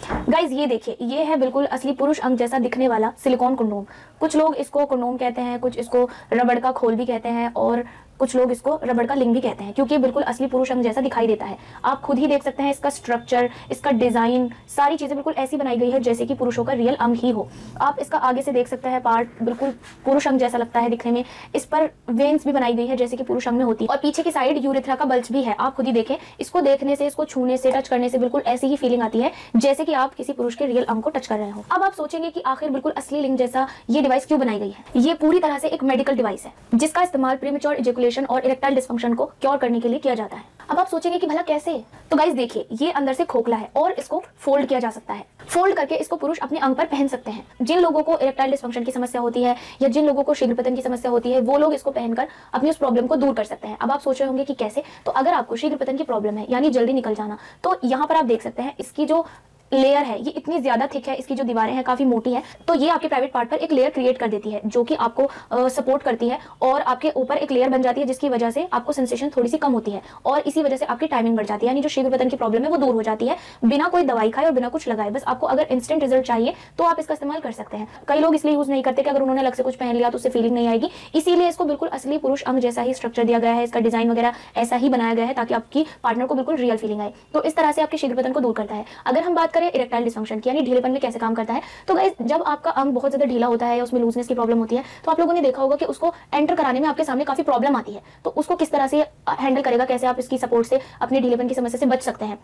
Guys ये देखिए, ये है बिल्कुल असली पुरुष अंग जैसा दिखने वाला सिलिकॉन कंडोम। कुछ लोग इसको कंडोम कहते हैं, कुछ इसको रबड़ का खोल भी कहते हैं और कुछ लोग इसको रबड़ का लिंग भी कहते हैं, क्योंकि बिल्कुल असली पुरुष अंग जैसा दिखाई देता है। आप खुद ही देख सकते हैं इसका स्ट्रक्चर, इसका डिजाइन, सारी चीजें बिल्कुल ऐसी बनाई गई है जैसे कि पुरुषों का रियल अंग ही हो। आप इसका आगे से देख सकते हैं पार्ट, बिल्कुल पुरुष अंग जैसा लगता है दिखने में। इस पर वेन्स भी बनाई गई है जैसे कि पुरुष अंग में होती है, और पीछे की साइड यूरेथ्रा का बल्ज भी है। आप खुद ही देखें, इसको देखने से, इसको छूने से, टच करने से बिल्कुल ऐसी ही फीलिंग आती है जैसे कि आप किसी पुरुष के रियल अंग को टच कर रहे हो। अब आप सोचेंगे कि आखिर बिल्कुल असली लिंग जैसा ये डिवाइस क्यों बनाई गई है। ये पूरी तरह से एक मेडिकल डिवाइस है जिसका इस्तेमाल प्रीमेच्योर इजैकुलेशन और इरेक्टाइल डिसफंक्शन को क्योर करने के लिए किया जाता है। अब आप सोचेंगे कि भला कैसे, तो गाइस देखिए, ये अंदर से खोखला है और इसको फोल्ड किया जा सकता है। फोल्ड करके इसको पुरुष अपने अंग पर पहन सकते हैं। जिन लोगों को इरेक्टाइल डिसफंक्शन की समस्या होती है या जिन लोगों को शीघ्रपतन की समस्या होती है, वो लोग इसको पहनकर अपनी उस प्रॉब्लम को दूर कर सकते हैं। अब आप सोच रहे होंगे कि कैसे, तो अगर आपको शीघ्रपतन की प्रॉब्लम है यानी जल्दी निकल जाना, तो यहाँ पर आप देख सकते हैं इसकी जो लेयर है ये इतनी ज्यादा थिक है, इसकी जो दीवारें हैं काफी मोटी है, तो ये आपके प्राइवेट पार्ट पर एक लेयर क्रिएट कर देती है जो कि आपको सपोर्ट करती है और आपके ऊपर एक लेयर बन जाती है जिसकी वजह से आपको सेंसेशन थोड़ी सी कम होती है और इसी वजह से आपकी टाइमिंग बढ़ जाती है, यानी जो शीघ्रपतन की प्रॉब्लम है वो दूर हो जाती है बिना कोई दवाई खाए और बिना कुछ लगाए। बस आपको अगर इंस्टेंट रिजल्ट चाहिए तो आप इसका इस्तेमाल कर सकते हैं। कई लोग इसलिए यूज नहीं करते कि अगर उन्होंने अलग से कुछ पहन लिया तो उससे फीलिंग नहीं आएगी, इसीलिए इसको बिल्कुल असली पुरुष अंग जैसा ही स्ट्रक्चर दिया गया है, इसका डिजाइन वगैरह ऐसा ही बनाया गया है ताकि आपकी पार्टनर को बिल्कुल रियल फीलिंग आए। तो इस तरह से आपके शीघ्रपतन को दूर करता है। अगर हम बात करें इरेक्टाइल डिसफंक्शन यानी ढीलेपन में कैसे काम करता है, तो गाइस जब आपका अंग बहुत ज्यादा ढीला होता है या उसमें लूजनेस की प्रॉब्लम होती है, तो आप लोगों ने देखा होगा कि उसको एंटर कराने में आपके सामने काफी प्रॉब्लम आती है। तो उसको किस तरह से हैंडल करेगा, कैसे आप इसकी सपोर्ट से अपने ढीलेपन की समस्या से बच सकते हैं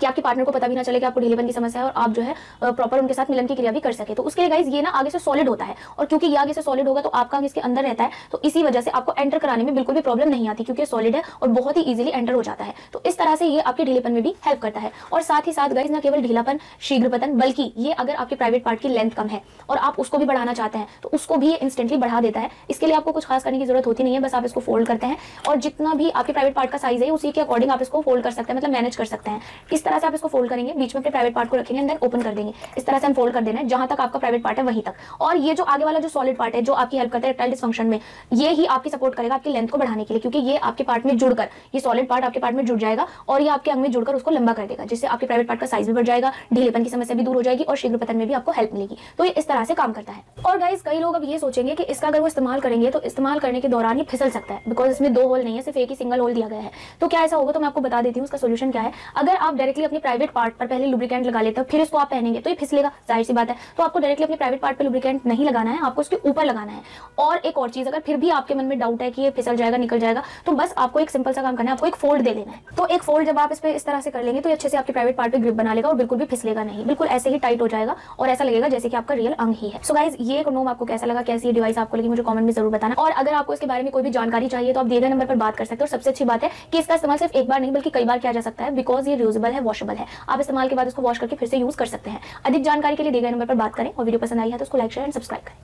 कि आपके पार्टनर को पता भी ना चले कि आपको ढीलेपन की समस्या है और आप जो है प्रॉपर उनके साथ मिलन की क्रिया भी कर सके। तो उसके लिए गाइस ये ना आगे से सॉलिड होता है, और क्योंकि ये आगे से सॉलिड होगा तो आपका अंग इसके अंदर रहता है, तो इसी वजह से आपको एंटर कराने में बिल्कुल भी प्रॉब्लम नहीं आती क्योंकि सॉलिड है और बहुत ही इजीली एंटर हो जाता है। तो इस तरह से ये आपके ढीलेपन में भी हेल्प करता है। और साथ ही साथ गाइस ना केवल ढीलापन, शीघ्रपतन, बल्कि ये अगर आपके प्राइवेट पार्ट की लेंथ कम है और आप उसको भी बढ़ाना चाहते हैं तो उसको भी ये इंस्टेंटली बढ़ा देता है। इसके लिए आपको कुछ खास करने की जरूरत होती नहीं है, बस आप इसको फोल्ड करते हैं और जितना भी आपके प्राइवेट पार्ट का साइज है उसी के अकॉर्डिंग आप इसको फोल्ड कर सकते हैं, मतलब मैनेज कर सकते हैं। किस तरह से आप इसको फोल्ड करेंगे, बीच में अपने प्राइवेट पार्ट को रखेंगे एंड देन ओपन कर देंगे। इस तरह से हम फोल्ड कर देना है जहां तक आपका प्राइवेट पार्ट है वहीं तक। और ये जो आगे वाला जो सॉलिड पार्ट है जो आपकी हेल्प करता है इरेक्टाइल डिसफंक्शन में, ये ही आपकी सपोर्ट करेगा आपकी लेंथ को बढ़ाने के लिए, क्योंकि ये आपके पार्ट में जुड़कर, ये सॉलिड पार्ट आपके पार्ट में जुड़ जाएगा और ये आपके अंग में जुड़कर उसको लंबा कर देगा, जिससे आपके प्राइवेट पार्ट का साइज भी बढ़ जाएगा, ढीलेपन की समस्या भी दूर हो जाएगी और शीघ्रपतन में भी आपको हेल्प मिलेगी। तो ये इस तरह से काम करता है। और गाइस कई लोग अब ये सोचेंगे कि इसका अगर वो इस्तेमाल करेंगे तो इस्तेमाल करने के दौरान ये फिसल सकता है, बिकॉज इसमें 2 होल नहीं है, सिर्फ एक ही सिंगल होल दिया गया है। तो क्या ऐसा होगा, तो मैं आपको बता देती हूँ उसका सोल्यूशन क्या है। अगर आप डायरेक्टली अपने प्राइवेट पार्ट पर पहले लुब्रिकेंट लगा लेते हो फिर इसको आप पहनेंगे तो ये फिसलेगा, जाहिर सी बात है। तो आपको डायरेक्टली अपने प्राइवेट पार्ट पे लुब्रिकेंट नहीं लगाना है, आपको उसके ऊपर लगाना है। और एक और चीज, अगर फिर भी आपके मन में डाउट है कि ये फिसल जाएगा, निकल जाएगा, तो बस आपको एक सिंपल सा काम करना है, आपको एक फोल्ड दे लेना है। तो एक फोल्ड जब आप इस पे इस तरह से कर लेंगे तो अच्छे से आपके प्राइवेट पार्ट पे ग्रिप बना लेगा और बिल्कुल भी फिसलेगा नहीं, बिल्कुल ऐसे ही टाइट हो जाएगा और ऐसा लगेगा जैसे कि आपका रियल अंग ही है। सो गाइस ये कंडोम आपको कैसा लगा, कैसी डिवाइस आपको लगी, मुझे कमेंट में जरूर बताना। और अगर आपको इसके बारे में कोई भी जानकारी चाहिए तो आप दिए गए नंबर पर बात कर सकते हो। और सबसे अच्छी बात है कि इसका इस्तेमाल सिर्फ एक बार नहीं बल्कि कई बार किया जा सकता है, बिकॉज ये रियूजेबल है, वॉशेबल है। आप इस्तेमाल के बाद इसको वॉश करके फिर से यूज कर सकते हैं। अधिक जानकारी के लिए दिए गए नंबर पर बात करें और वीडियो पसंद आई है तो उसको लाइक, शेयर एंड सब्सक्राइब करें।